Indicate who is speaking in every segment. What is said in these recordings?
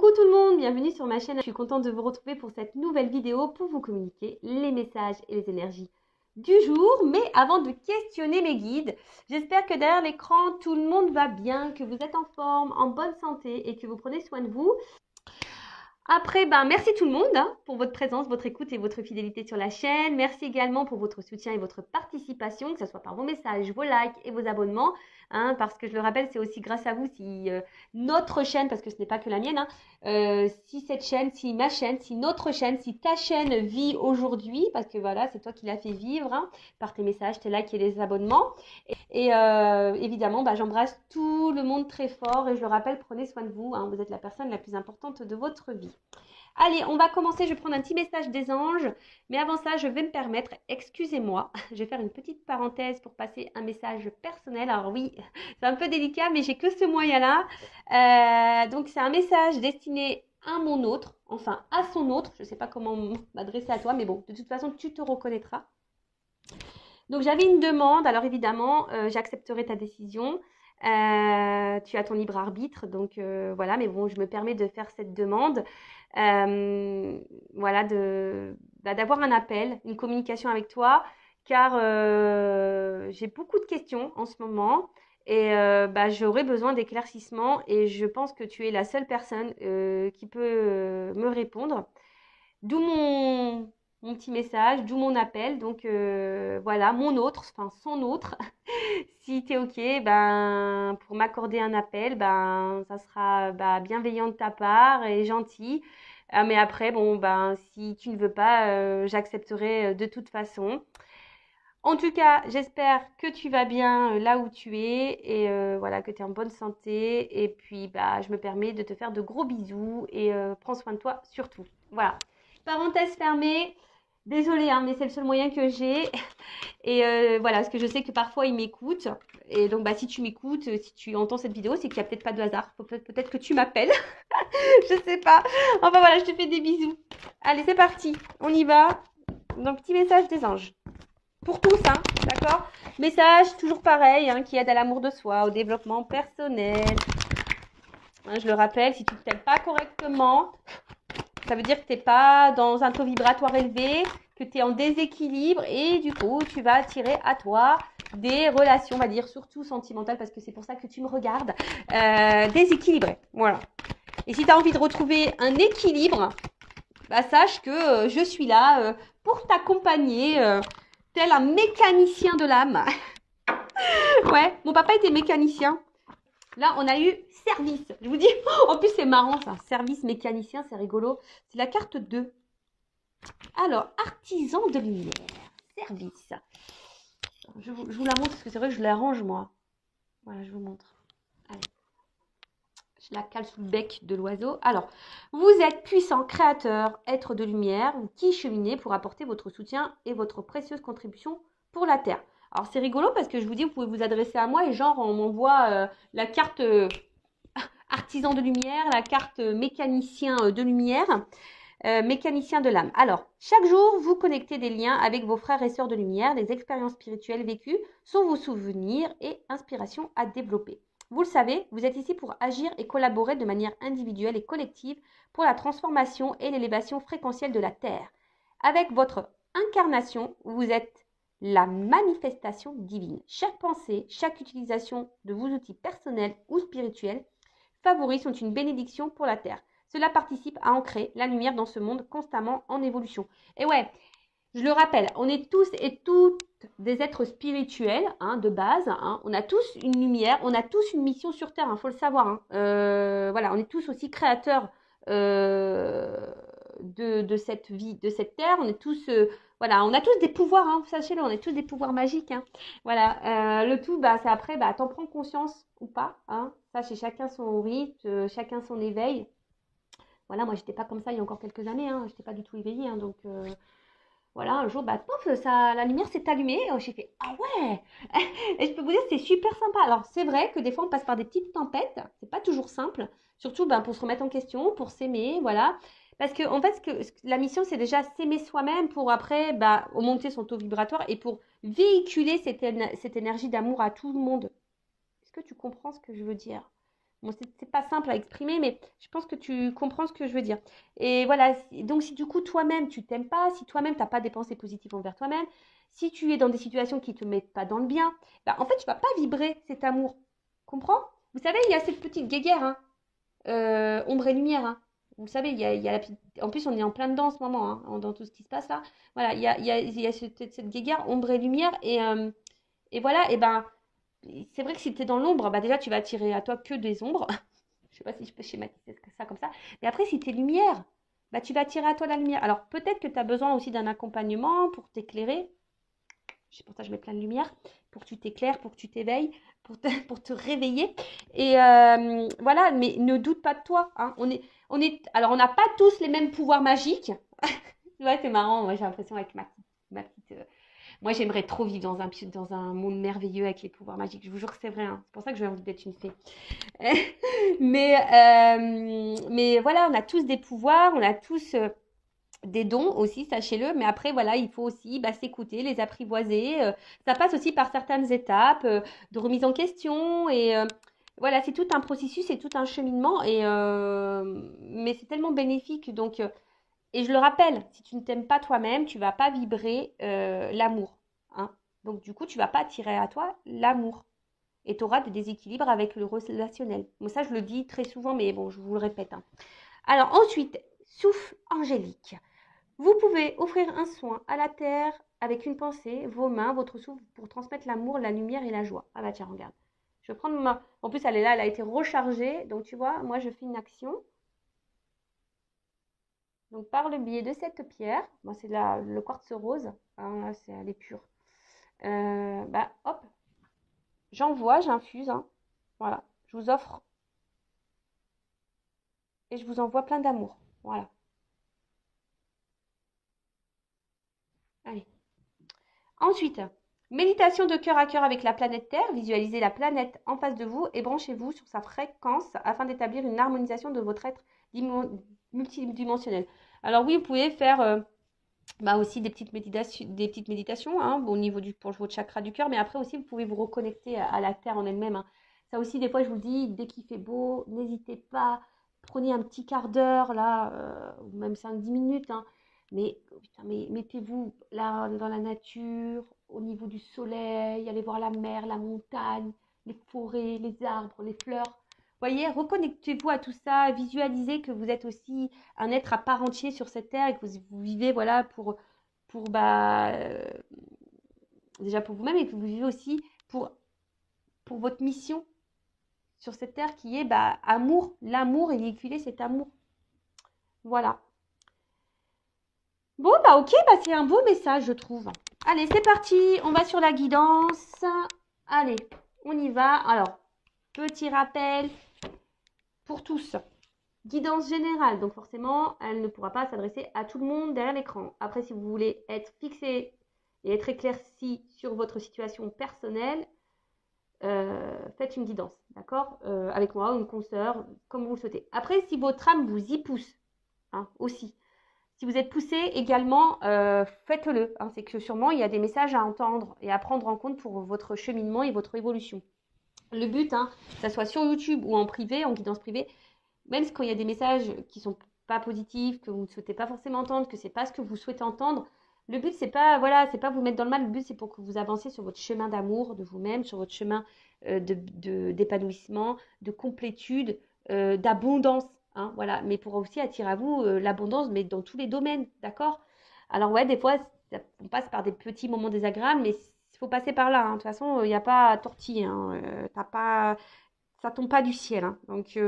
Speaker 1: Coucou tout le monde, bienvenue sur ma chaîne. Je suis contente de vous retrouver pour cette nouvelle vidéo pour vous communiquer les messages et les énergies du jour. Mais avant de questionner mes guides, j'espère que derrière l'écran, tout le monde va bien, que vous êtes en forme, en bonne santé et que vous prenez soin de vous. Après, merci tout le monde pour votre présence, votre écoute et votre fidélité sur la chaîne. Merci également pour votre soutien et votre participation, que ce soit par vos messages, vos likes et vos abonnements. Parce que je le rappelle, c'est aussi grâce à vous si notre chaîne, parce que ce n'est pas que la mienne, si cette chaîne, si ma chaîne, si notre chaîne, si ta chaîne vit aujourd'hui, parce que voilà, c'est toi qui l'as fait vivre par tes messages, tes likes et les abonnements. Et évidemment, j'embrasse tout le monde très fort et je le rappelle, prenez soin de vous. Vous êtes la personne la plus importante de votre vie. Allez, on va commencer. Je vais prendre un petit message des anges. Mais avant ça, je vais me permettre, excusez-moi, je vais faire une petite parenthèse pour passer un message personnel. Alors oui, c'est un peu délicat, mais j'ai que ce moyen-là. Donc, c'est un message destiné à mon autre, enfin à son autre. Je ne sais pas comment m'adresser à toi, mais bon, de toute façon, tu te reconnaîtras. Donc, j'avais une demande. Alors, évidemment, j'accepterai ta décision. Tu as ton libre arbitre, donc voilà, mais bon, je me permets de faire cette demande, voilà, d'avoir un appel, une communication avec toi, car j'ai beaucoup de questions en ce moment et j'aurais besoin d'éclaircissements et je pense que tu es la seule personne qui peut me répondre. D'où mon petit message, d'où mon appel, donc voilà, son autre. Si tu es OK, pour m'accorder un appel, ça sera bienveillant de ta part et gentil. Mais après, si tu ne veux pas, j'accepterai de toute façon. En tout cas, j'espère que tu vas bien là où tu es et voilà, que tu es en bonne santé. Et puis, je me permets de te faire de gros bisous et prends soin de toi surtout. Voilà. Parenthèse fermée. Désolée, mais c'est le seul moyen que j'ai. Et voilà, parce que je sais que parfois ils m'écoutent. Et donc, si tu m'écoutes, si tu entends cette vidéo, c'est qu'il n'y a peut-être pas de hasard. Peut-être que tu m'appelles. Je sais pas. Enfin voilà, je te fais des bisous. Allez, c'est parti. On y va. Donc, petit message des anges. Pour tous, d'accord? Message toujours pareil, qui aide à l'amour de soi, au développement personnel. Je le rappelle, si tu ne t'aimes pas correctement, ça veut dire que tu n'es pas dans un taux vibratoire élevé, que tu es en déséquilibre et du coup, tu vas attirer à toi des relations, on va dire, surtout sentimentales, parce que c'est pour ça que tu me regardes, déséquilibrées. Voilà. Et si tu as envie de retrouver un équilibre, sache que je suis là pour t'accompagner, tel un mécanicien de l'âme. Ouais, mon papa était mécanicien. Là, on a eu service. Je vous dis, en plus, c'est marrant ça. Service mécanicien, c'est rigolo. C'est la carte 2. Alors, artisan de lumière. Service. Je vous la montre parce que c'est vrai que je l'arrange moi. Voilà, je vous montre. Allez. Je la cale sous le bec de l'oiseau. Alors, vous êtes puissant, créateur, être de lumière, qui cheminez pour apporter votre soutien et votre précieuse contribution pour la Terre. Alors, c'est rigolo parce que je vous dis, vous pouvez vous adresser à moi et genre, on m'envoie la carte artisan de lumière, la carte mécanicien de lumière, mécanicien de l'âme. Alors, chaque jour, vous connectez des liens avec vos frères et sœurs de lumière. Les expériences spirituelles vécues sont vos souvenirs et inspirations à développer. Vous le savez, vous êtes ici pour agir et collaborer de manière individuelle et collective pour la transformation et l'élévation fréquentielle de la Terre. Avec votre incarnation, vous êtes la manifestation divine. Chaque pensée, chaque utilisation de vos outils personnels ou spirituels favoris sont une bénédiction pour la Terre. Cela participe à ancrer la lumière dans ce monde constamment en évolution. Et ouais, je le rappelle, on est tous et toutes des êtres spirituels de base. On a tous une lumière, on a tous une mission sur Terre, faut le savoir. Voilà, on est tous aussi créateurs de cette vie, de cette Terre. On est tous, voilà, on a tous des pouvoirs, sachez-le, on est tous des pouvoirs magiques. Voilà, le tout, c'est après, t'en prends conscience ou pas. Ça, c'est chacun son rythme, chacun son éveil. Voilà, moi, j'étais pas comme ça il y a encore quelques années. J'étais pas du tout éveillée, donc... Voilà, un jour, pof, la lumière s'est allumée. J'ai fait, ah ouais. Et je peux vous dire, c'est super sympa. Alors, c'est vrai que des fois, on passe par des petites tempêtes. C'est pas toujours simple. Surtout pour se remettre en question, pour s'aimer, voilà. Parce que, en fait, la mission, c'est déjà s'aimer soi-même pour après augmenter son taux vibratoire et pour véhiculer cette énergie d'amour à tout le monde. Est-ce que tu comprends ce que je veux dire? Bon, c'est pas simple à exprimer, mais je pense que tu comprends ce que je veux dire. Et voilà, donc si du coup toi-même tu t'aimes pas, si toi-même t'as pas des pensées positives envers toi-même, si tu es dans des situations qui te mettent pas dans le bien, bah, en fait tu vas pas vibrer cet amour. Comprends? Vous savez, il y a cette petite guéguerre, hein, ombre et lumière, hein. Vous savez, il y a la petite... En plus, on est en plein dedans en ce moment, hein, dans tout ce qui se passe là. Voilà, il y a cette guéguerre, ombre et lumière, et voilà, et ben, c'est vrai que si tu es dans l'ombre, bah déjà, tu vas attirer à toi que des ombres. Je sais pas si je peux schématiser ça comme ça. Mais après, si tu es lumière, bah, tu vas attirer à toi la lumière. Alors, peut-être que tu as besoin aussi d'un accompagnement pour t'éclairer. Pour ça, je mets plein de lumière, pour que tu t'éclaires, pour que tu t'éveilles, pour te réveiller. Et voilà, mais ne doute pas de toi, hein. Alors, on n'a pas tous les mêmes pouvoirs magiques. Ouais, c'est marrant. Moi, j'ai l'impression avec ma petite moi, j'aimerais trop vivre dans un monde merveilleux avec les pouvoirs magiques. Je vous jure que c'est vrai, hein. C'est pour ça que j'ai envie d'être une fée. Mais voilà, on a tous des pouvoirs, on a tous des dons aussi, sachez-le. Mais après, voilà, il faut aussi bah, s'écouter, les apprivoiser. Ça passe aussi par certaines étapes de remise en question. Et voilà, c'est tout un processus, c'est tout un cheminement. Mais c'est tellement bénéfique. Donc, et je le rappelle, si tu ne t'aimes pas toi-même, tu vas pas vibrer l'amour, hein. Donc du coup, tu vas pas attirer à toi l'amour. Et tu auras des déséquilibres avec le relationnel. Bon, ça, je le dis très souvent, mais bon, je vous le répète, hein. Alors ensuite, souffle angélique. Vous pouvez offrir un soin à la terre avec une pensée, vos mains, votre souffle pour transmettre l'amour, la lumière et la joie. Ah bah tiens, regarde. Je vais prendre ma main. En plus, elle est là, elle a été rechargée. Donc tu vois, moi, je fais une action. Donc, par le biais de cette pierre, moi c'est le quartz rose, hein, elle est pure. Bah, hop, j'envoie, j'infuse, hein. Voilà, je vous offre et je vous envoie plein d'amour. Voilà, allez. Ensuite, méditation de cœur à cœur avec la planète Terre. Visualisez la planète en face de vous et branchez-vous sur sa fréquence afin d'établir une harmonisation de votre être multidimensionnel. Alors oui, vous pouvez faire bah aussi des petites méditations hein, au niveau pour votre chakra du cœur, mais après aussi vous pouvez vous reconnecter à la terre en elle-même, hein. Ça aussi, des fois, je vous le dis, dès qu'il fait beau, n'hésitez pas, prenez un petit quart d'heure là, ou même 5-10 minutes, hein, mais, putain, mais mettez-vous là dans la nature, au niveau du soleil, allez voir la mer, la montagne, les forêts, les arbres, les fleurs. Voyez, reconnectez-vous à tout ça, visualisez que vous êtes aussi un être à part entier sur cette terre et que vous vivez voilà pour bah déjà pour vous-même et que vous vivez aussi pour votre mission sur cette terre qui est bah amour, l'amour et véhiculer cet amour. Voilà. Bon bah ok, bah c'est un beau message je trouve. Allez, c'est parti, on va sur la guidance. Allez, on y va. Alors, petit rappel pour tous. Guidance générale, donc forcément, elle ne pourra pas s'adresser à tout le monde derrière l'écran. Après, si vous voulez être fixé et être éclairci sur votre situation personnelle, faites une guidance, d'accord, avec moi ou une consoeur, comme vous le souhaitez. Après, si votre âme vous y pousse, hein, aussi, si vous êtes poussé également, faites-le, hein. C'est que sûrement, il y a des messages à entendre et à prendre en compte pour votre cheminement et votre évolution. Le but, hein, que ce soit sur YouTube ou en privé, en guidance privée, même quand il y a des messages qui sont pas positifs, que vous ne souhaitez pas forcément entendre, que c'est pas ce que vous souhaitez entendre, le but c'est pas voilà, c'est pas vous mettre dans le mal, le but c'est pour que vous avanciez sur votre chemin d'amour de vous-même, sur votre chemin d'épanouissement, de complétude, d'abondance, hein, voilà, mais pour aussi attirer à vous l'abondance, mais dans tous les domaines, d'accord? Alors ouais, des fois on passe par des petits moments désagréables, mais il faut passer par là, hein. De toute façon, il n'y a pas à tortiller, hein. T'as pas ça tombe pas du ciel, hein. Donc,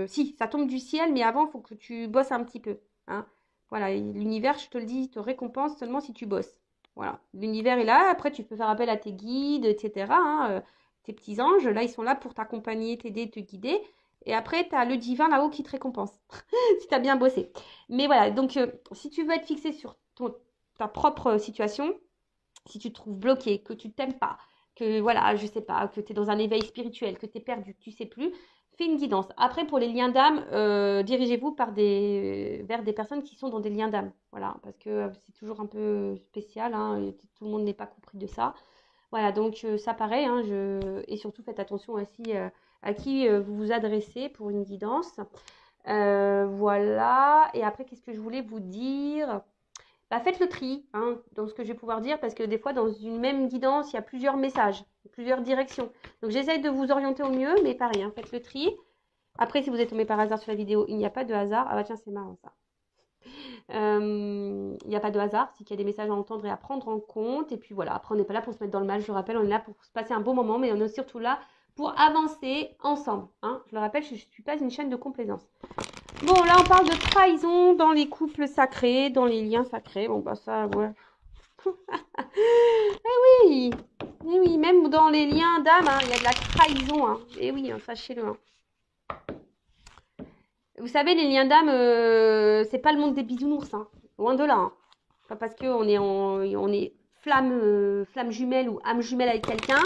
Speaker 1: si, ça tombe du ciel, mais avant, il faut que tu bosses un petit peu, hein. Voilà, l'univers, je te le dis, te récompense seulement si tu bosses. Voilà, l'univers est là. Après, tu peux faire appel à tes guides, etc., hein, tes petits anges. Là, ils sont là pour t'accompagner, t'aider, te guider. Et après, tu as le divin là-haut qui te récompense, si tu as bien bossé. Mais voilà, donc, si tu veux être fixé sur ta propre situation, si tu te trouves bloqué, que tu t'aimes pas, que voilà, je sais pas, que tu es dans un éveil spirituel, que tu es perdu, que tu sais plus, fais une guidance. Après, pour les liens d'âme, dirigez-vous vers des personnes qui sont dans des liens d'âme. Voilà, parce que c'est toujours un peu spécial, hein, et tout le monde n'est pas compris de ça. Voilà, donc ça pareil, hein, et surtout faites attention aussi à qui vous vous adressez pour une guidance. Voilà. Et après, qu'est-ce que je voulais vous dire? Bah, faites le tri hein, dans ce que je vais pouvoir dire parce que des fois, dans une même guidance, il y a plusieurs messages, plusieurs directions. Donc, j'essaye de vous orienter au mieux, mais pareil, hein, faites le tri. Après, si vous êtes tombé par hasard sur la vidéo, il n'y a pas de hasard. Ah bah tiens, c'est marrant ça. Il n'y a pas de hasard, c'est qu'il y a des messages à entendre et à prendre en compte. Et puis voilà, après, on n'est pas là pour se mettre dans le mal, je le rappelle, on est là pour se passer un bon moment, mais on est surtout là pour avancer ensemble. Hein. Je le rappelle, je ne suis pas une chaîne de complaisance. Bon, là, on parle de trahison dans les couples sacrés, dans les liens sacrés. Bon, bah ça, ouais. Oui, eh oui, même dans les liens d'âme, hein, il y a de la trahison. Hein. Et oui, hein, sachez-le. Hein. Vous savez, les liens d'âme, c'est pas le monde des bisounours. Hein. Loin de là. Hein. Pas parce qu'on est, on est flamme jumelle ou âme jumelle avec quelqu'un.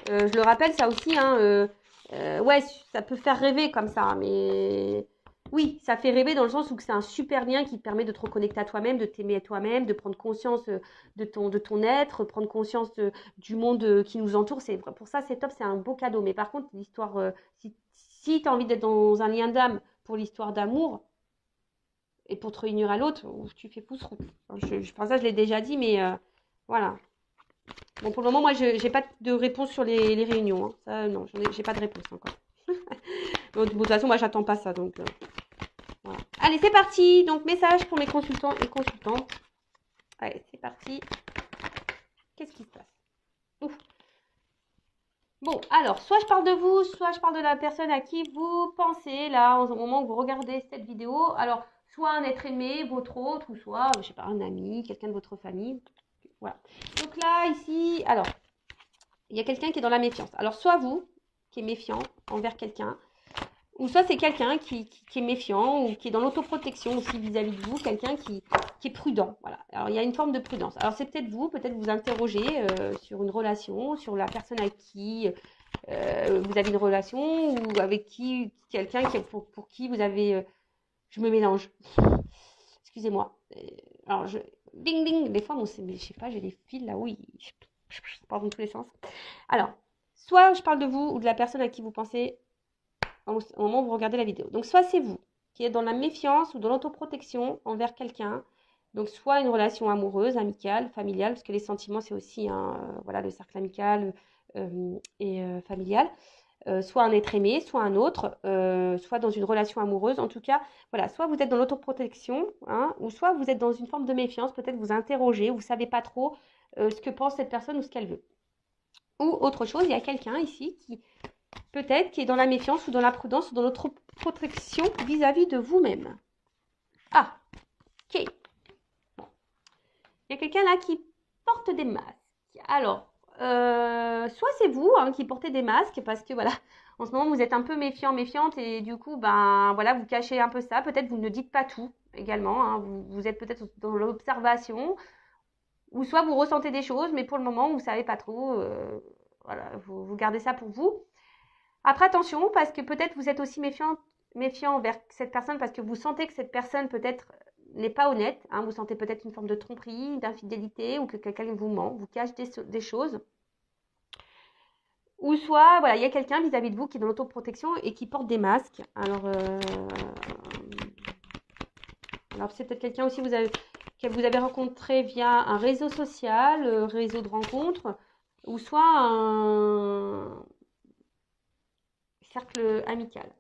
Speaker 1: Je le rappelle, ça aussi, hein, ouais, ça peut faire rêver comme ça, mais oui, ça fait rêver dans le sens où c'est un super lien qui te permet de te reconnecter à toi-même, de t'aimer à toi-même, de prendre conscience de ton être, prendre conscience du monde qui nous entoure. Pour ça, c'est top, c'est un beau cadeau. Mais par contre, l'histoire, si tu as envie d'être dans un lien d'âme pour l'histoire d'amour et pour te réunir à l'autre, tu fais pouce route. Je pense ça, je l'ai déjà dit, mais voilà. Bon, pour le moment, moi, je n'ai pas de réponse sur les réunions. Hein. Ça, non, j'ai pas de réponse encore. Bon, de toute façon, moi, j'attends pas ça. Donc, voilà. Allez, c'est parti. Donc, message pour mes consultants et consultantes. Allez, c'est parti. Qu'est-ce qui se passe? Ouf. Bon, alors, soit je parle de vous, soit je parle de la personne à qui vous pensez, là, au moment où vous regardez cette vidéo. Alors, soit un être aimé, votre autre, ou soit, je sais pas, un ami, quelqu'un de votre famille. Voilà. Donc là, ici, alors, il y a quelqu'un qui est dans la méfiance. Alors, soit vous, qui est méfiant envers quelqu'un, ou soit c'est quelqu'un qui est méfiant ou qui est dans l'autoprotection aussi vis-à-vis de vous, quelqu'un qui est prudent. Voilà. Alors, il y a une forme de prudence. Alors, c'est peut-être vous interrogez sur une relation, sur la personne avec qui vous avez une relation ou avec qui, quelqu'un pour qui vous avez... je me mélange. Excusez-moi. Alors, bing, bing. Des fois, je sais pas, j'ai des fils là, oui. Je parle dans tous les sens. Alors, soit je parle de vous ou de la personne à qui vous pensez au moment où vous regardez la vidéo. Donc, soit c'est vous qui êtes dans la méfiance ou dans l'autoprotection envers quelqu'un. Donc, soit une relation amoureuse, amicale, familiale, parce que les sentiments, c'est aussi voilà, le cercle amical et familial. Soit un être aimé, soit un autre, soit dans une relation amoureuse. En tout cas, voilà, soit vous êtes dans l'autoprotection, hein, ou soit vous êtes dans une forme de méfiance. Peut-être vous interrogez, vous ne savez pas trop ce que pense cette personne ou ce qu'elle veut. Ou autre chose, il y a quelqu'un ici qui peut-être qui est dans la méfiance ou dans la prudence ou dans l'autoprotection vis-à-vis de vous-même. Ah, ok. Bon. Il y a quelqu'un là qui porte des masques. Alors, soit c'est vous hein, qui portez des masques parce que voilà, en ce moment vous êtes un peu méfiant, méfiante et du coup, ben voilà, vous cachez un peu ça. Peut-être vous ne dites pas tout également. Hein, vous êtes peut-être dans l'observation ou soit vous ressentez des choses, mais pour le moment vous savez pas trop. Voilà, vous gardez ça pour vous. Après attention parce que peut-être vous êtes aussi méfiant envers cette personne parce que vous sentez que cette personne peut-être n'est pas honnête, hein, vous sentez peut-être une forme de tromperie, d'infidélité ou que quelqu'un vous ment, vous cache des choses. Ou soit, voilà, il y a quelqu'un vis-à-vis de vous qui est dans l'autoprotection et qui porte des masques. Alors c'est peut-être quelqu'un aussi que vous avez rencontré via un réseau social, réseau de rencontres, ou soit un cercle amical.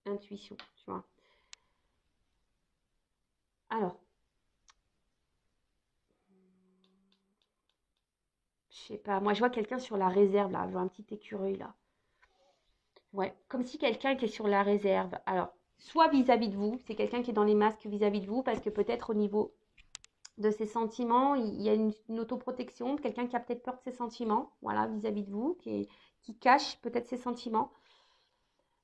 Speaker 1: Intuition, tu vois. Alors, je sais pas, moi je vois quelqu'un sur la réserve là, je vois un petit écureuil là. Ouais, comme si quelqu'un qui est sur la réserve. Alors, soit vis-à-vis de vous, c'est quelqu'un qui est dans les masques vis-à-vis de vous, parce que peut-être au niveau de ses sentiments, il y a une autoprotection, quelqu'un qui a peut-être peur de ses sentiments, voilà, vis-à-vis de vous, qui cache peut-être ses sentiments.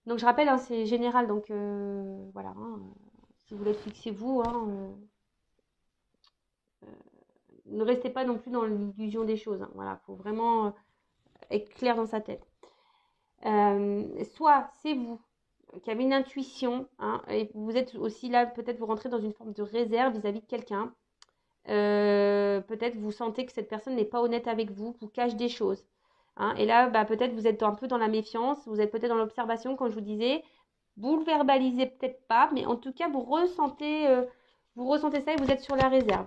Speaker 1: Donc je rappelle, hein, c'est général, donc voilà, hein, si vous voulez fixer vous, hein, ne restez pas non plus dans l'illusion des choses. Hein, voilà, il faut vraiment être clair dans sa tête. Soit c'est vous qui avez une intuition, hein, et vous êtes aussi là, peut-être vous rentrez dans une forme de réserve vis-à-vis de quelqu'un. Peut-être vous sentez que cette personne n'est pas honnête avec vous, vous cache des choses. Hein. Et là, bah, peut-être vous êtes un peu dans la méfiance, vous êtes peut-être dans l'observation, comme je vous disais. Vous le verbalisez peut-être pas, mais en tout cas, vous ressentez ça et vous êtes sur la réserve.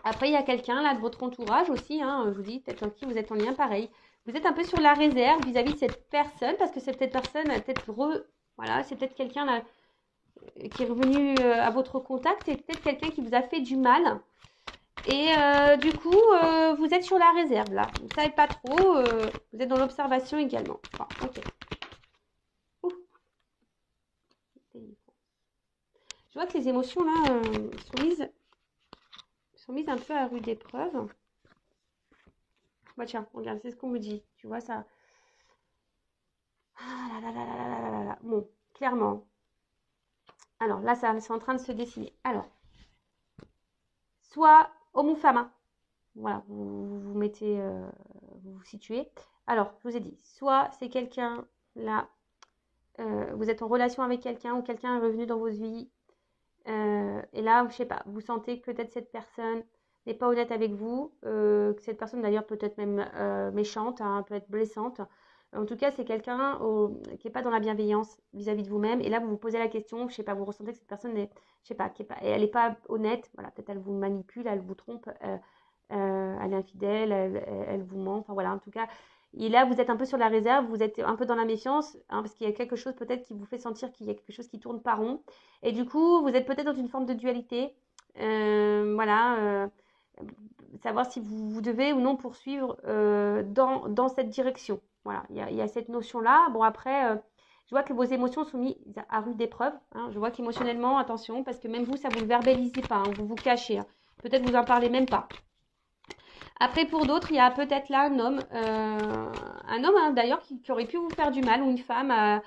Speaker 1: Après, il y a quelqu'un là de votre entourage aussi, hein, je vous dis, peut-être en qui vous êtes en lien pareil. Vous êtes un peu sur la réserve vis-à-vis de cette personne, parce que cette personne a peut-être voilà, c'est peut-être quelqu'un là qui est revenu à votre contact, c'est peut-être quelqu'un qui vous a fait du mal. Et du coup, vous êtes sur la réserve là. Vous ne savez pas trop, vous êtes dans l'observation également. Bon, ok. Ouh. Je vois que les émotions là sont mises un peu à rude épreuve. Bah tiens, regarde, c'est ce qu'on me dit. Tu vois ça. Ah là là là là là là là là. Bon, clairement. Alors là, ça, c'est en train de se dessiner. Alors, soit homme ou femme. Hein. Voilà, vous mettez, vous vous situez. Alors, je vous ai dit, soit c'est quelqu'un là, vous êtes en relation avec quelqu'un ou quelqu'un est revenu dans votre vie. Et là, je sais pas, vous sentez que peut-être cette personne n'est pas honnête avec vous, que cette personne d'ailleurs peut être même méchante, hein, peut être blessante. En tout cas, c'est quelqu'un qui n'est pas dans la bienveillance vis-à-vis de vous-même. Et là, vous vous posez la question, je sais pas, vous ressentez que cette personne est, je sais pas, elle n'est pas honnête. Voilà, peut-être elle vous manipule, elle vous trompe, elle est infidèle, elle vous ment. Enfin voilà, en tout cas. Et là, vous êtes un peu sur la réserve, vous êtes un peu dans la méfiance, hein, parce qu'il y a quelque chose peut-être qui vous fait sentir qu'il y a quelque chose qui tourne pas rond. Et du coup, vous êtes peut-être dans une forme de dualité. Voilà. Savoir si vous devez ou non poursuivre dans cette direction. Voilà, il y a cette notion-là. Bon, après, je vois que vos émotions sont mises à rude épreuve. Hein. Je vois qu'émotionnellement, attention, parce que même vous, ça vous le verbalisez pas, hein, vous vous cachez. Hein. Peut-être vous en parlez même pas. Après, pour d'autres, il y a peut-être là un homme hein, d'ailleurs qui aurait pu vous faire du mal, ou une femme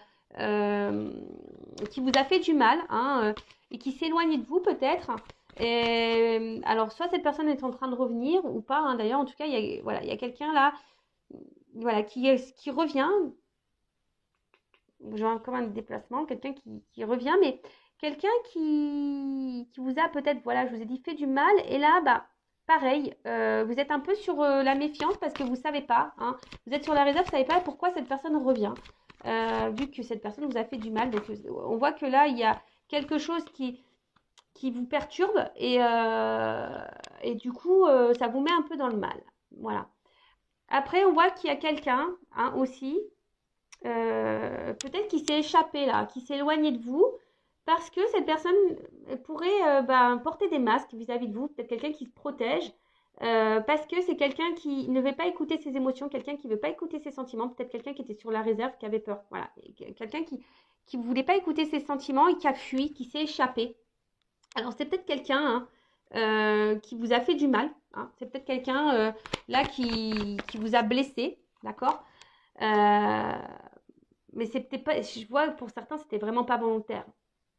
Speaker 1: qui vous a fait du mal, hein, et qui s'éloigne de vous peut-être. Et, alors, soit cette personne est en train de revenir ou pas. Hein, d'ailleurs, en tout cas, voilà, il y a quelqu'un là, voilà, qui revient. Genre comme un déplacement, quelqu'un qui revient, mais quelqu'un qui vous a peut-être, voilà, je vous ai dit, fait du mal. Et là, bah, pareil, vous êtes un peu sur la méfiance parce que vous ne savez pas. Hein, vous êtes sur la réserve, vous ne savez pas pourquoi cette personne revient. Vu que cette personne vous a fait du mal. Donc, on voit que là, il y a quelque chose qui vous perturbe et du coup, ça vous met un peu dans le mal. Voilà. Après, on voit qu'il y a quelqu'un hein, aussi peut-être qui s'est échappé là, qui s'est éloigné de vous, parce que cette personne pourrait porter des masques vis-à-vis de vous, peut-être quelqu'un qui se protège, parce que c'est quelqu'un qui ne veut pas écouter ses émotions, quelqu'un qui ne veut pas écouter ses sentiments, peut-être quelqu'un qui était sur la réserve, qui avait peur, voilà, quelqu'un qui ne voulait pas écouter ses sentiments et qui a fui, qui s'est échappé. Alors c'est peut-être quelqu'un hein, qui vous a fait du mal, hein. C'est peut-être quelqu'un là qui vous a blessé, d'accord mais c'était pas, je vois pour certains, c'était vraiment pas volontaire.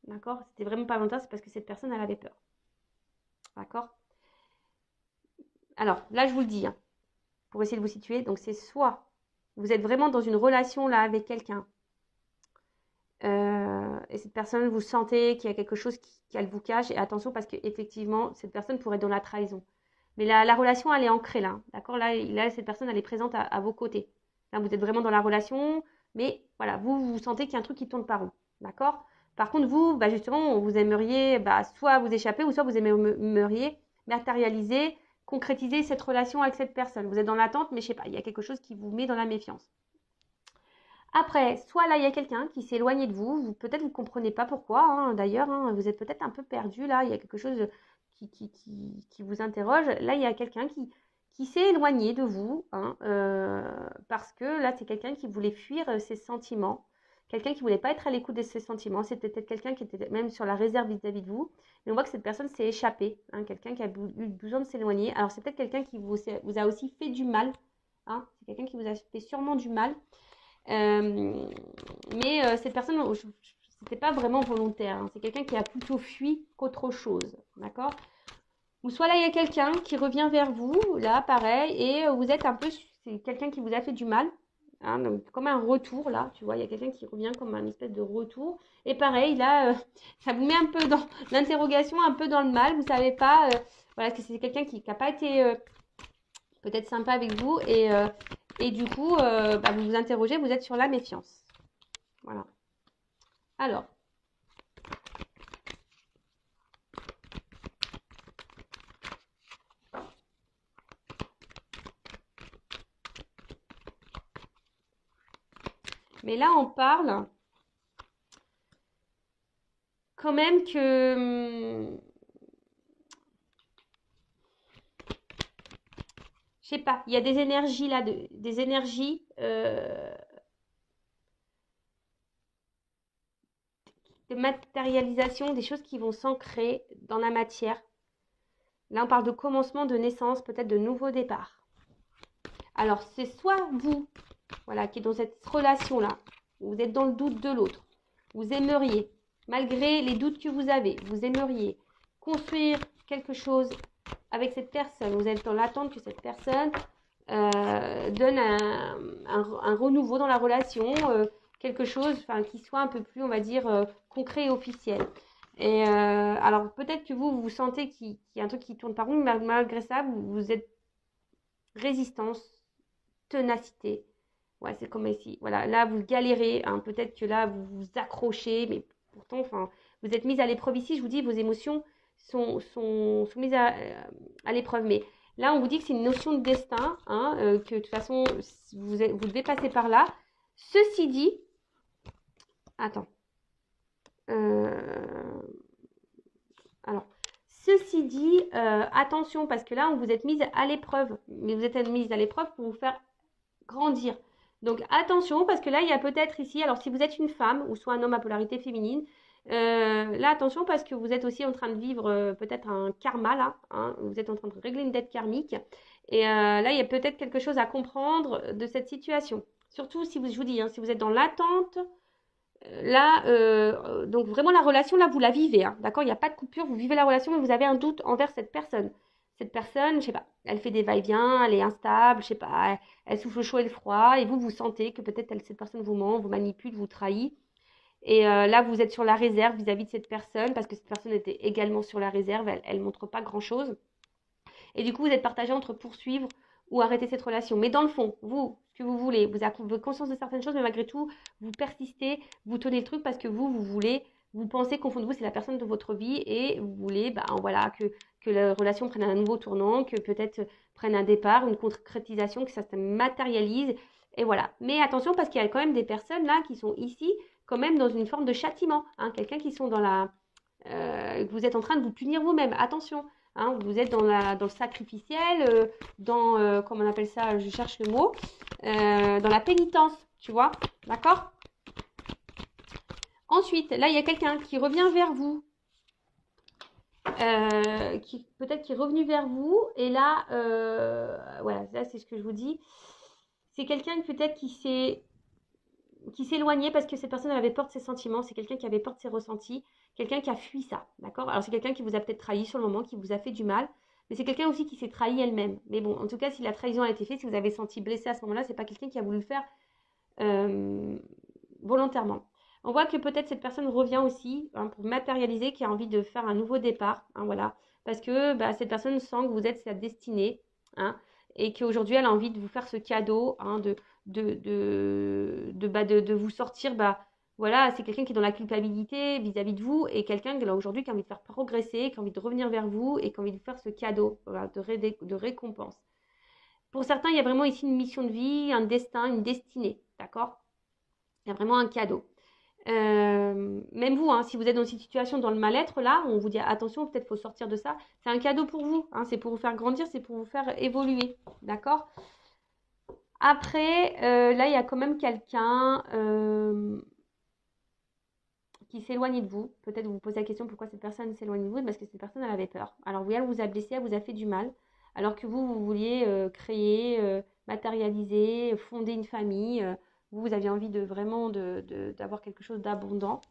Speaker 1: D'accord. C'était vraiment pas volontaire, c'est parce que cette personne, elle avait peur. D'accord. Alors, là, je vous le dis, hein, pour essayer de vous situer. Donc, c'est soit vous êtes vraiment dans une relation là avec quelqu'un et cette personne, vous sentez qu'il y a quelque chose qu'elle vous cache. Et attention, parce qu'effectivement, cette personne pourrait être dans la trahison. Mais la relation, elle est ancrée là. D'accord là, cette personne, elle est présente à vos côtés. Là, vous êtes vraiment dans la relation. Mais voilà, vous sentez qu'il y a un truc qui tourne pas rond. D'accord. Par contre, vous, bah, justement, vous aimeriez soit vous échapper ou soit vous aimeriez matérialiser, concrétiser cette relation avec cette personne. Vous êtes dans l'attente, mais je sais pas, il y a quelque chose qui vous met dans la méfiance. Après, soit là, il y a quelqu'un qui s'est éloigné de vous, peut-être vous ne comprenez pas pourquoi, hein, d'ailleurs, hein, vous êtes peut-être un peu perdu là, il y a quelque chose qui vous interroge. Là, il y a quelqu'un qui s'est éloigné de vous, hein, parce que là, c'est quelqu'un qui voulait fuir ses sentiments, quelqu'un qui ne voulait pas être à l'écoute de ses sentiments, c'était peut-être quelqu'un qui était même sur la réserve vis-à-vis de vous, mais on voit que cette personne s'est échappée, hein, quelqu'un qui a eu besoin de s'éloigner. Alors, c'est peut-être quelqu'un qui vous a aussi fait du mal, hein, c'est quelqu'un qui vous a fait sûrement du mal. Mais cette personne, c'était pas vraiment volontaire. Hein. C'est quelqu'un qui a plutôt fui qu'autre chose. D'accord. Ou soit là, il y a quelqu'un qui revient vers vous, là, pareil, et vous êtes un peu, c'est quelqu'un qui vous a fait du mal. Hein, donc, comme un retour là, tu vois, il y a quelqu'un qui revient comme un espèce de retour. Et pareil, là, ça vous met un peu dans l'interrogation, un peu dans le mal. Vous savez pas, voilà, que c'est quelqu'un qui n'a pas été peut-être sympa avec vous. Et du coup, bah, vous vous interrogez, vous êtes sur la méfiance. Voilà. Alors, mais là, on parle quand même que, je sais pas, il y a des énergies là, des énergies de matérialisation, des choses qui vont s'ancrer dans la matière. Là, on parle de commencement, de naissance, peut-être de nouveau départ. Alors, c'est soit vous, voilà, qui est dans cette relation-là, où vous êtes dans le doute de l'autre, vous aimeriez, malgré les doutes que vous avez, vous aimeriez construire quelque chose avec cette personne, vous êtes dans l'attente que cette personne donne un renouveau dans la relation, quelque chose qui soit un peu plus, on va dire, concret et officiel. Et alors peut-être que vous sentez qu'il y a un truc qui tourne pas rond, mais malgré ça, vous êtes résistance, ténacité. Ouais, c'est comme ici. Voilà, là, vous galérez. Hein. Peut-être que là, vous vous accrochez, mais pourtant, vous êtes mise à l'épreuve ici. Je vous dis, vos émotions sont mises à l'épreuve. Mais là, on vous dit que c'est une notion de destin, hein, que de toute façon, vous devez passer par là. Ceci dit, attends. Alors, ceci dit, attention, parce que là, on vous êtes mise à l'épreuve. Mais vous êtes mise à l'épreuve pour vous faire grandir. Donc attention, parce que là, il y a peut-être ici, alors si vous êtes une femme ou soit un homme à polarité féminine, là, attention, parce que vous êtes aussi en train de vivre peut-être un karma, là, hein, vous êtes en train de régler une dette karmique. Et là, il y a peut-être quelque chose à comprendre de cette situation. Surtout si vous, je vous dis, hein, si vous êtes dans l'attente, là, donc vraiment la relation, là, vous la vivez, hein, d'accord? Il n'y a pas de coupure, vous vivez la relation, mais vous avez un doute envers cette personne. Cette personne, je sais pas, elle fait des va-et-vient, elle est instable, je sais pas, elle souffle le chaud et le froid, et vous sentez que peut-être cette personne vous ment, vous manipule, vous trahit. Et là, vous êtes sur la réserve vis-à-vis de cette personne, parce que cette personne était également sur la réserve, elle montre pas grand-chose. Et du coup, vous êtes partagé entre poursuivre ou arrêter cette relation. Mais dans le fond, vous, ce que vous voulez, vous avez conscience de certaines choses, mais malgré tout, vous persistez, vous tenez le truc parce que vous voulez, vous pensez qu'au fond de vous, c'est la personne de votre vie et vous voulez, voilà, que la relation prenne un nouveau tournant, que peut-être prenne un départ, une concrétisation, que ça se matérialise. Et voilà. Mais attention, parce qu'il y a quand même des personnes là qui sont ici, quand même dans une forme de châtiment. Hein, quelqu'un qui sont dans la. Vous êtes en train de vous punir vous-même. Attention. Hein, vous êtes dans le sacrificiel, comment on appelle ça, je cherche le mot, dans la pénitence, tu vois, d'accord? Ensuite, là, il y a quelqu'un qui revient vers vous, peut-être qui est revenu vers vous, et là, voilà, là, c'est ce que je vous dis. C'est quelqu'un peut-être qui s'éloignait parce que cette personne avait peur de ses sentiments, c'est quelqu'un qui avait peur de ses ressentis, quelqu'un qui a fui ça, d'accord? Alors c'est quelqu'un qui vous a peut-être trahi sur le moment, qui vous a fait du mal, mais c'est quelqu'un aussi qui s'est trahi elle-même. Mais bon, en tout cas, si la trahison a été faite, si vous avez senti blessé à ce moment-là, c'est pas quelqu'un qui a voulu le faire euh, volontairement. On voit que peut-être cette personne revient aussi hein, pour matérialiser, qui a envie de faire un nouveau départ, hein, voilà, parce que cette personne sent que vous êtes sa destinée, hein, et qu'aujourd'hui elle a envie de vous faire ce cadeau, hein, de vous sortir, voilà, c'est quelqu'un qui est dans la culpabilité vis-à-vis de vous et quelqu'un là aujourd'hui qui a envie de faire progresser, qui a envie de revenir vers vous et qui a envie de vous faire ce cadeau voilà, de récompense. Pour certains, il y a vraiment ici une mission de vie, un destin, une destinée, d'accord? Il y a vraiment un cadeau. Même vous, hein, si vous êtes dans cette situation, dans le mal-être, là, on vous dit attention, peut-être faut sortir de ça. C'est un cadeau pour vous, hein, c'est pour vous faire grandir, c'est pour vous faire évoluer, d'accord? Après, là, il y a quand même quelqu'un qui s'éloigne de vous. Peut-être vous vous posez la question pourquoi cette personne s'éloigne de vous, parce que cette personne, elle avait peur. Alors oui, elle vous a blessé, elle vous a fait du mal, alors que vous vouliez créer, matérialiser, fonder une famille. Vous aviez envie de vraiment d'avoir quelque chose d'abondant.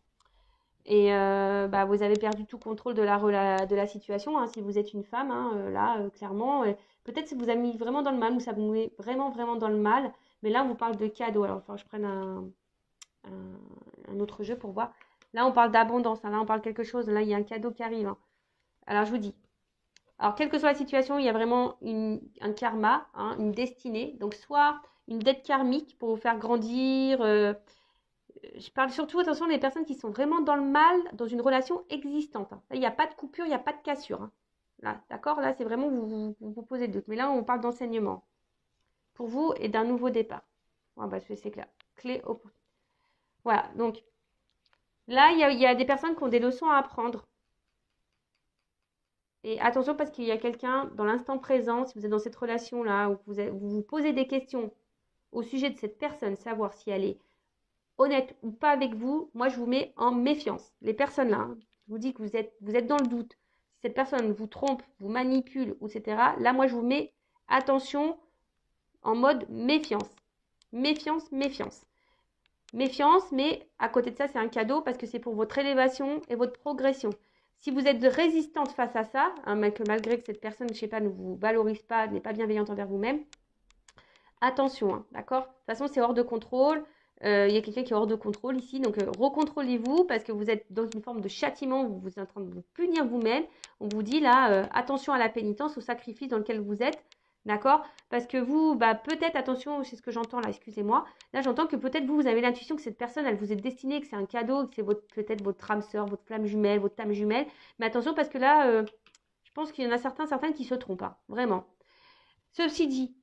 Speaker 1: Et vous avez perdu tout contrôle de la situation. Hein, si vous êtes une femme, hein, là, clairement, peut-être que ça vous a mis vraiment dans le mal ou ça vous met vraiment, vraiment dans le mal. Mais là, on vous parle de cadeau. Alors, il faut que je prenne un autre jeu pour voir. Là, on parle d'abondance. Hein. Là, on parle de quelque chose. Là, il y a un cadeau qui arrive. Hein. Alors, je vous dis. Alors, quelle que soit la situation, il y a vraiment un karma, hein, une destinée. Donc, soit une dette karmique pour vous faire grandir. Je parle surtout, attention, des personnes qui sont vraiment dans le mal, dans une relation existante. Hein. Là, il n'y a pas de coupure, il n'y a pas de cassure. Hein. Là, d'accord? Là, c'est vraiment vous posez le doute. Mais là, on parle d'enseignement pour vous et d'un nouveau départ. Ouais, bah, c'est clair. Clé au... Voilà, donc là, il y a des personnes qui ont des leçons à apprendre. Et attention parce qu'il y a quelqu'un dans l'instant présent, si vous êtes dans cette relation-là, où vous vous posez des questions au sujet de cette personne, savoir si elle est honnête ou pas avec vous, moi je vous mets en méfiance. Les personnes là, hein, je vous dis que vous êtes dans le doute. Si cette personne vous trompe, vous manipule, etc., là moi je vous mets attention en mode méfiance. Méfiance, méfiance. Méfiance, mais à côté de ça, c'est un cadeau parce que c'est pour votre élévation et votre progression. Si vous êtes résistante face à ça, hein, malgré que cette personne, je ne sais pas, ne vous valorise pas, n'est pas bienveillante envers vous-même, attention, hein, d'accord? De toute façon, c'est hors de contrôle. Il y a quelqu'un qui est hors de contrôle ici. Donc, recontrôlez-vous parce que vous êtes dans une forme de châtiment. Vous êtes en train de vous punir vous-même. On vous dit là, attention à la pénitence, au sacrifice dans lequel vous êtes. D'accord? Parce que vous, bah, peut-être, attention, c'est ce que j'entends là, excusez-moi. Là, j'entends que peut-être vous avez l'intuition que cette personne, elle vous est destinée, que c'est un cadeau, que c'est peut-être votre âme sœur, votre flamme jumelle, votre âme jumelle. Mais attention parce que là, je pense qu'il y en a certaines qui se trompent. Hein, vraiment. Ceci dit,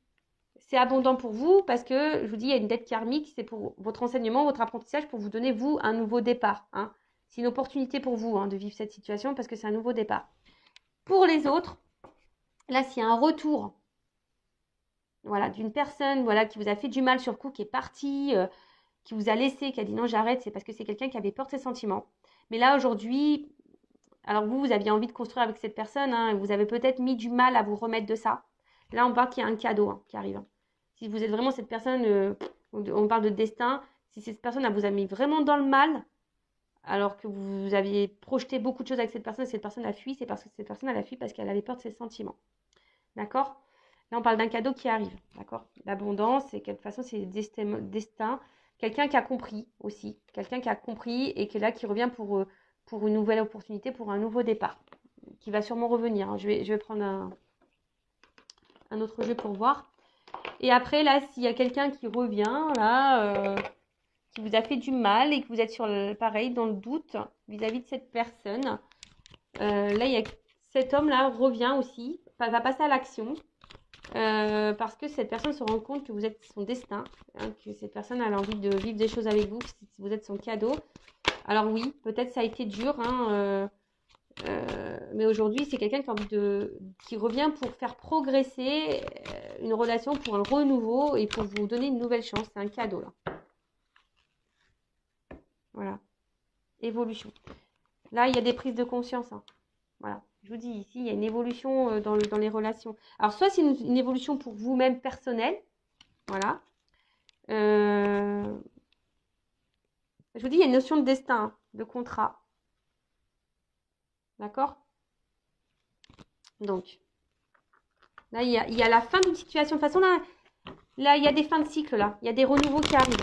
Speaker 1: c'est abondant pour vous parce que, je vous dis, il y a une dette karmique, c'est pour votre enseignement, votre apprentissage, pour vous donner, vous, un nouveau départ. Hein. C'est une opportunité pour vous hein, de vivre cette situation parce que c'est un nouveau départ. Pour les autres, là, s'il y a un retour voilà, d'une personne voilà, qui vous a fait du mal sur le coup, qui est partie, qui vous a laissé, qui a dit non, j'arrête, c'est parce que c'est quelqu'un qui avait peur de ses sentiments. Mais là, aujourd'hui, alors vous aviez envie de construire avec cette personne, hein, et vous avez peut-être mis du mal à vous remettre de ça. Là, on parle qu'il y a un cadeau hein, qui arrive. Hein. Si vous êtes vraiment cette personne, on parle de destin, si cette personne elle vous a mis vraiment dans le mal, alors que vous aviez projeté beaucoup de choses avec cette personne a fui, c'est parce que cette personne elle a fui parce qu'elle avait peur de ses sentiments. D'accord? Là, on parle d'un cadeau qui arrive. D'accord? L'abondance, et de toute façon, c'est le destin. Quelqu'un qui a compris aussi. Quelqu'un qui a compris et qui est là, qui revient pour une nouvelle opportunité, pour un nouveau départ. Qui va sûrement revenir. Hein. Je vais prendre un autre jeu pour voir. Et après, là, s'il y a quelqu'un qui revient, là, qui vous a fait du mal et que vous êtes pareil, dans le doute vis-à-vis de cette personne, là, il y a cet homme-là revient aussi, va passer à l'action. Parce que cette personne se rend compte que vous êtes son destin, hein, que cette personne a envie de vivre des choses avec vous, que vous êtes son cadeau. Alors oui, peut-être ça a été dur, hein, mais aujourd'hui c'est quelqu'un qui revient pour faire progresser une relation, pour un renouveau et pour vous donner une nouvelle chance. C'est un cadeau là. Voilà, évolution. Là il y a des prises de conscience. Hein. Voilà. Je vous dis ici, il y a une évolution dans les relations. Alors, soit c'est une évolution pour vous-même personnelle. Voilà. Je vous dis, il y a une notion de destin, de contrat. D'accord? Donc, là, il y a la fin d'une situation. De toute façon, là, il y a des fins de cycle, là. Il y a des renouveaux qui arrivent.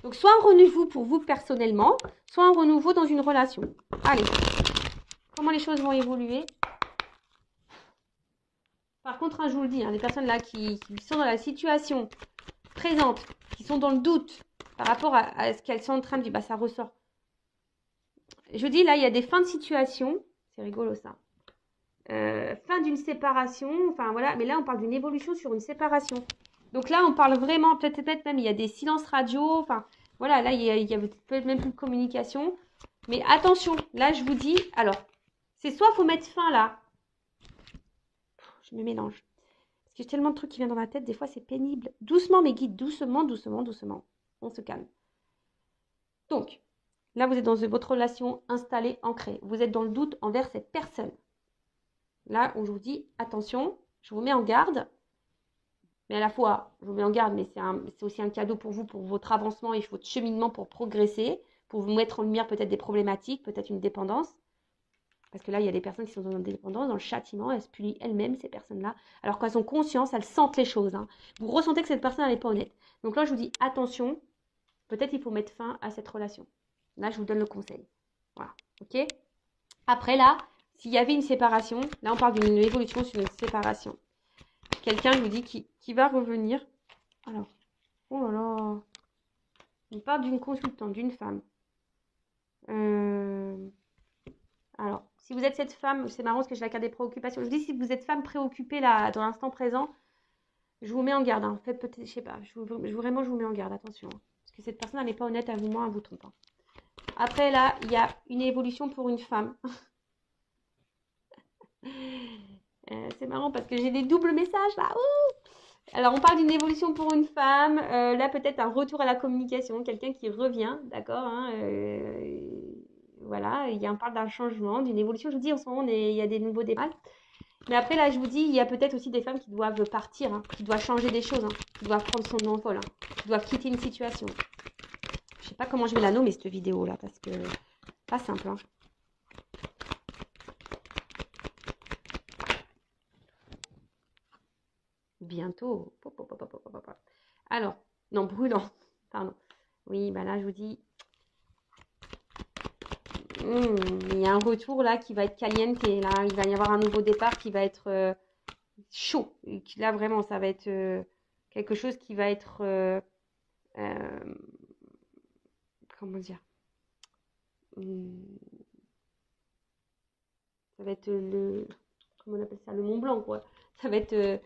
Speaker 1: Donc, soit un renouveau pour vous personnellement, soit un renouveau dans une relation. Allez. Comment les choses vont évoluer? Par contre, hein, je vous le dis, hein, les personnes là qui sont dans la situation présente, qui sont dans le doute par rapport à ce qu'elles sont en train de vivre, bah, ça ressort. Je vous dis, là, il y a des fins de situation. C'est rigolo ça. Fin d'une séparation. Enfin, voilà. Mais là, on parle d'une évolution sur une séparation. Donc là, on parle vraiment, peut-être même, il y a des silences radio. Enfin, voilà, là, il y a peut-être même plus de communication. Mais attention, là, je vous dis, alors, c'est soit il faut mettre fin là. Je me mélange. Parce que j'ai tellement de trucs qui viennent dans ma tête, des fois, c'est pénible. Doucement, mes guides, doucement, doucement, doucement. On se calme. Donc, là, vous êtes dans votre relation installée, ancrée. Vous êtes dans le doute envers cette personne. Là, où je vous dis, attention, je vous mets en garde. Mais à la fois, je vous mets en garde, mais c'est aussi un cadeau pour vous, pour votre avancement et votre cheminement pour progresser, pour vous mettre en lumière peut-être des problématiques, peut-être une dépendance. Parce que là, il y a des personnes qui sont dans l'indépendance, dans le châtiment, elles se punissent elles-mêmes, ces personnes-là. Alors qu'elles ont conscience, elles sentent les choses. Hein. Vous ressentez que cette personne, elle n'est pas honnête. Donc là, je vous dis, attention, peut-être il faut mettre fin à cette relation. Là, je vous donne le conseil. Voilà, ok? Après, là, s'il y avait une séparation, là, on parle d'une évolution sur une séparation. Quelqu'un, je vous dis, qui va revenir. Alors, oh là là. On parle d'une consultante, d'une femme. Alors, si vous êtes cette femme, c'est marrant parce que j'ai la carte des préoccupations. Je vous dis, si vous êtes femme préoccupée là, dans l'instant présent, je vous mets en garde. Hein. Faites peut-être, je sais pas, vraiment, je vous mets en garde, attention. Hein. Parce que cette personne, elle n'est pas honnête à vous, moi, elle vous trompe. Hein. Après, là, il y a une évolution pour une femme. C'est marrant parce que j'ai des doubles messages là. Ouh. Alors, on parle d'une évolution pour une femme. Là, peut-être un retour à la communication, quelqu'un qui revient, d'accord hein, voilà, on parle d'un changement, d'une évolution. Je vous dis, en ce moment, il y a des nouveaux départs. Mais après, là, je vous dis, il y a peut-être aussi des femmes qui doivent partir, hein, qui doivent changer des choses, hein, qui doivent prendre son envol, hein, qui doivent quitter une situation. Je sais pas comment je vais la nommer, cette vidéo-là, parce que pas simple. Hein. Bientôt. Alors, non, brûlant. Pardon. Oui, bah là, je vous dis, il y a un retour là qui va être caliente. Là, il va y avoir un nouveau départ qui va être chaud. Et là, vraiment, ça va être quelque chose qui va être... comment dire ça va être le... Comment on appelle ça? Le Mont Blanc, quoi. Ça va être...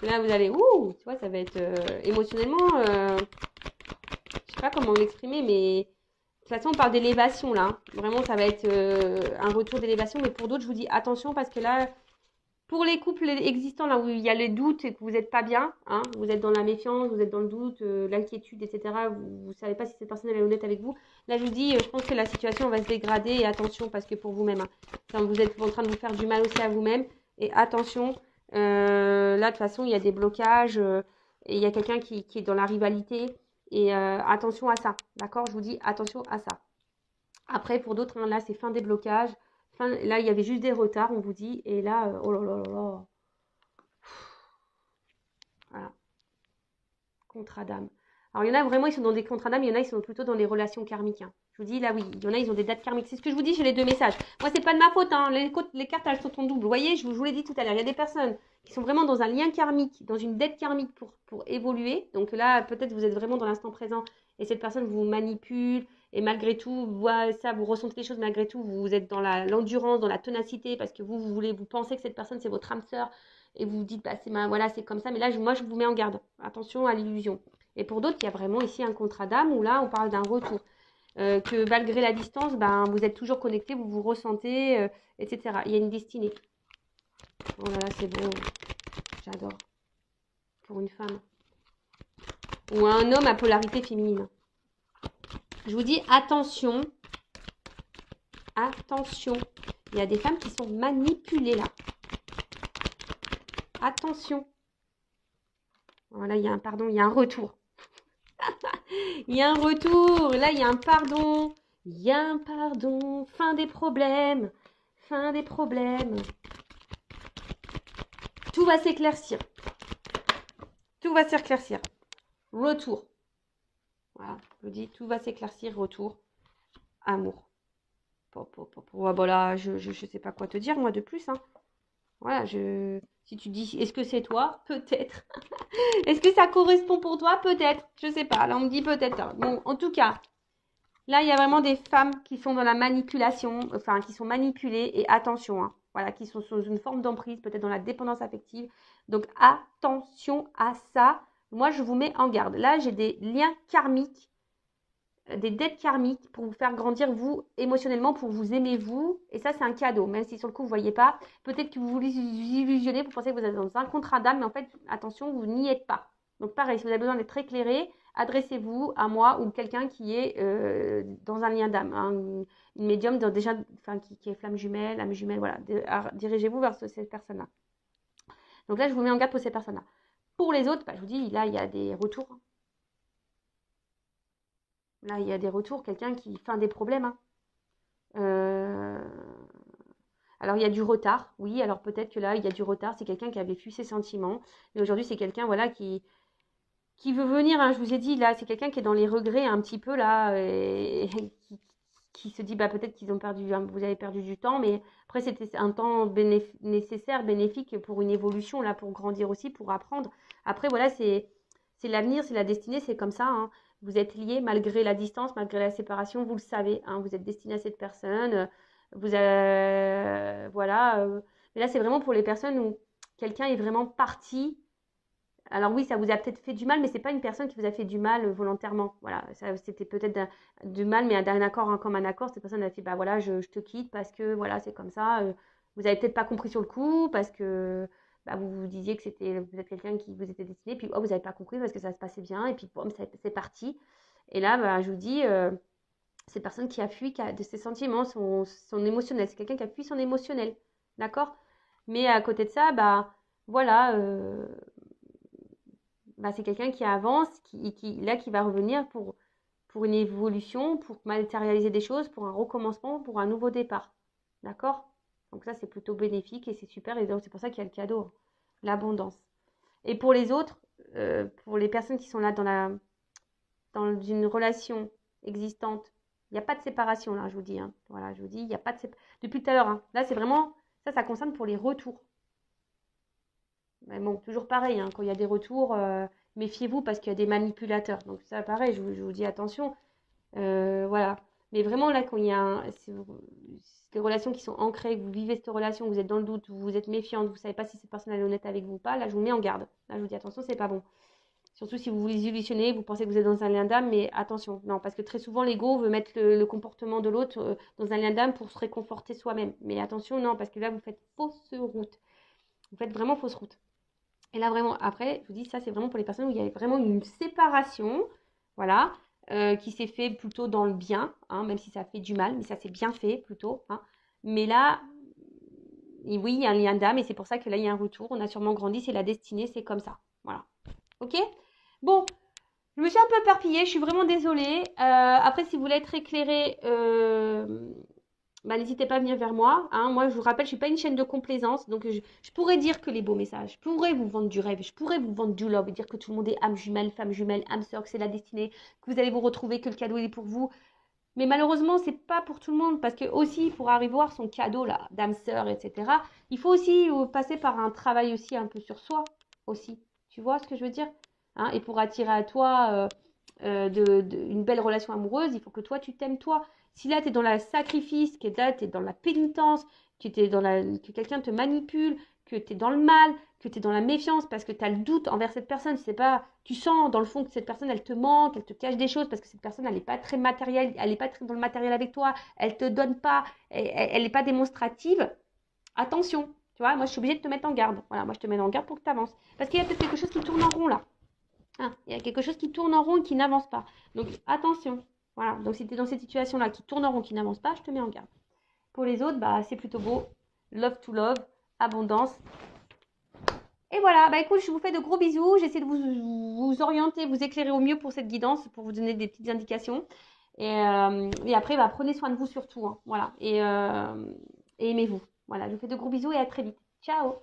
Speaker 1: là, vous allez... Ouh, tu vois, ça va être émotionnellement... je sais pas comment l'exprimer, mais... De toute façon, on parle d'élévation, là. Vraiment, ça va être un retour d'élévation. Mais pour d'autres, je vous dis attention parce que là... Pour les couples existants, là où il y a les doutes et que vous n'êtes pas bien, hein, vous êtes dans la méfiance, vous êtes dans le doute, l'inquiétude, etc., vous ne savez pas si cette personne elle est honnête avec vous, là je vous dis, je pense que la situation va se dégrader et attention parce que pour vous-même, hein, vous êtes en train de vous faire du mal aussi à vous-même et attention, là de toute façon il y a des blocages et il y a quelqu'un qui est dans la rivalité et attention à ça, d'accord? Je vous dis attention à ça. Après pour d'autres, hein, là c'est fin des blocages. Enfin, là, il y avait juste des retards, on vous dit. Et là, oh là là là là. Voilà. Contrat d'âme. Alors, il y en a vraiment, ils sont dans des contrats d'âme. Il y en a, ils sont plutôt dans les relations karmiques. Hein. Je vous dis, là, oui. Il y en a, ils ont des dates karmiques. C'est ce que je vous dis chez les deux messages. Moi, c'est pas de ma faute. Hein. Les cartes, elles sont en double. Vous voyez, je vous l'ai dit tout à l'heure. Il y a des personnes qui sont vraiment dans un lien karmique, dans une dette karmique pour évoluer. Donc là, peut-être vous êtes vraiment dans l'instant présent et cette personne vous manipule. Et malgré tout, vous ressentez les choses, malgré tout, vous êtes dans l'endurance, dans la ténacité, parce que vous pensez que cette personne, c'est votre âme sœur, et vous vous dites, bah, voilà, c'est comme ça, mais là, moi, je vous mets en garde. Attention à l'illusion. Et pour d'autres, il y a vraiment ici un contrat d'âme, où là, on parle d'un retour. Que malgré la distance, ben, vous êtes toujours connectés, vous vous ressentez, etc. Il y a une destinée. Oh là là, c'est beau. J'adore. Pour une femme. Ou un homme à polarité féminine. Je vous dis attention, attention. Il y a des femmes qui sont manipulées là. Attention. Voilà, il y a un retour. Il y a un retour. Là, il y a un pardon. Il y a un pardon. Fin des problèmes. Fin des problèmes. Tout va s'éclaircir. Tout va s'éclaircir. Retour. Voilà, je vous dis, tout va s'éclaircir, retour, amour. Voilà, je sais pas quoi te dire, moi, de plus. Hein. Voilà, si tu dis, est-ce que c'est toi? Peut-être. Est-ce que ça correspond pour toi? Peut-être. Je sais pas. Là, on me dit peut-être. Bon, en tout cas, là, il y a vraiment des femmes qui sont dans la manipulation, enfin, qui sont manipulées. Et attention, hein, voilà, qui sont sous une forme d'emprise, peut-être dans la dépendance affective. Donc, attention à ça. Moi, je vous mets en garde. Là, j'ai des liens karmiques, des dettes karmiques pour vous faire grandir, vous, émotionnellement, pour vous aimer, vous. Et ça, c'est un cadeau, même si sur le coup, vous ne voyez pas. Peut-être que vous vous illusionnez, vous pensez que vous êtes dans un contrat d'âme, mais en fait, attention, vous n'y êtes pas. Donc, pareil, si vous avez besoin d'être éclairé, adressez-vous à moi ou quelqu'un qui est dans un lien d'âme. Hein, une médium déjà, qui est flamme jumelle, âme jumelle, voilà. Dirigez-vous vers cette personne-là. Donc là, je vous mets en garde pour ces personnes-là. Pour les autres, bah, je vous dis, là, il y a des retours. Là, il y a des retours, quelqu'un qui fait des problèmes. Hein. Alors, il y a du retard, oui. Alors, peut-être que là, il y a du retard. C'est quelqu'un qui avait fui ses sentiments. Et aujourd'hui, c'est quelqu'un, voilà, qui veut venir, hein. Je vous ai dit, là, c'est quelqu'un qui est dans les regrets un petit peu, là, et qui se dit, bah, peut-être qu'ils ont perdu, vous avez perdu du temps, mais après, c'était un temps nécessaire, bénéfique pour une évolution, là, pour grandir aussi, pour apprendre. Après, voilà, c'est l'avenir, c'est la destinée, c'est comme ça, hein. Vous êtes liés malgré la distance, malgré la séparation, vous le savez, hein. Vous êtes destiné à cette personne, voilà. Mais là, c'est vraiment pour les personnes où quelqu'un est vraiment parti. Alors oui, ça vous a peut-être fait du mal, mais c'est pas une personne qui vous a fait du mal volontairement. Voilà, c'était peut-être du mal, mais d'un accord, hein, comme un accord. Cette personne a dit, bah voilà, je te quitte parce que voilà, c'est comme ça. Vous avez peut-être pas compris sur le coup parce que bah, vous vous disiez que vous êtes quelqu'un qui vous était destiné, puis oh, vous n'avez pas compris parce que ça se passait bien, et puis boum, c'est parti. Et là, bah, je vous dis, cette personne qui a fui de ses sentiments, son émotionnel, c'est quelqu'un qui a fui son émotionnel, d'accord? Mais à côté de ça, bah voilà. Bah, c'est quelqu'un qui avance, qui va revenir pour une évolution, pour matérialiser des choses, pour un recommencement, pour un nouveau départ. D'accord? Donc ça, c'est plutôt bénéfique et c'est super. Et donc, c'est pour ça qu'il y a le cadeau, hein, l'abondance. Et pour les autres, pour les personnes qui sont là dans une relation existante, il n'y a pas de séparation, là, je vous dis, hein. Voilà, je vous dis, il n'y a pas de séparation. Depuis tout à l'heure, hein. Là, c'est vraiment, ça concerne pour les retours. Mais bon, toujours pareil, hein, quand il y a des retours, méfiez-vous parce qu'il y a des manipulateurs. Donc ça, pareil, je vous dis attention. Voilà. Mais vraiment, là, quand il y a des relations qui sont ancrées, que vous vivez cette relation, vous êtes dans le doute, vous êtes méfiante, vous ne savez pas si cette personne est honnête avec vous ou pas, là, je vous mets en garde. Là, je vous dis attention, c'est pas bon. Surtout si vous vous illusionnez, vous pensez que vous êtes dans un lien d'âme, mais attention, non, parce que très souvent, l'ego veut mettre le comportement de l'autre dans un lien d'âme pour se réconforter soi-même. Mais attention, non, parce que là, vous faites fausse route. Vous faites vraiment fausse route. Et là, vraiment, après, je vous dis, ça, c'est vraiment pour les personnes où il y a vraiment une séparation, voilà, qui s'est fait plutôt dans le bien, hein, même si ça fait du mal, mais ça s'est bien fait plutôt, hein. Mais là, oui, il y a un lien d'âme et c'est pour ça que là, il y a un retour. On a sûrement grandi, c'est la destinée, c'est comme ça. Voilà. Ok? Bon, je me suis un peu éparpillée, je suis vraiment désolée. Après, si vous voulez être éclairé, bah, n'hésitez pas à venir vers moi, hein. Moi, je vous rappelle, je ne suis pas une chaîne de complaisance. Donc, je pourrais dire que les beaux messages, je pourrais vous vendre du rêve, je pourrais vous vendre du love, dire que tout le monde est âme jumelle, femme jumelle, âme sœur, que c'est la destinée, que vous allez vous retrouver, que le cadeau est pour vous. Mais malheureusement, c'est pas pour tout le monde. Parce que aussi, pour arriver à voir son cadeau, là, d'âme sœur, etc., il faut aussi passer par un travail aussi un peu sur soi, aussi. Tu vois ce que je veux dire, hein? Et pour attirer à toi une belle relation amoureuse, il faut que toi, tu t'aimes toi. Si là, tu es dans le sacrifice, que là, tu es dans la pénitence, que quelqu'un te manipule, que tu es dans le mal, que tu es dans la méfiance parce que tu as le doute envers cette personne, c'est pas, tu sens dans le fond que cette personne, elle te manque, elle te cache des choses parce que cette personne, elle n'est pas très matérielle, elle n'est pas très dans le matériel avec toi, elle te donne pas, elle n'est pas démonstrative. Attention, tu vois, moi, je suis obligée de te mettre en garde. Voilà, moi, je te mets en garde pour que tu avances. Parce qu'il y a peut-être quelque chose qui tourne en rond là. Hein, il y a quelque chose qui tourne en rond et qui n'avance pas. Donc, attention. Voilà, donc si tu es dans cette situation-là qui tourne en rond, qui n'avance pas, je te mets en garde. Pour les autres, bah, c'est plutôt beau. Love to love, abondance. Et voilà, bah écoute, je vous fais de gros bisous. J'essaie de vous orienter, vous éclairer au mieux pour cette guidance, pour vous donner des petites indications. Et après, bah, prenez soin de vous surtout, hein, voilà. Et aimez-vous. Voilà, je vous fais de gros bisous et à très vite. Ciao!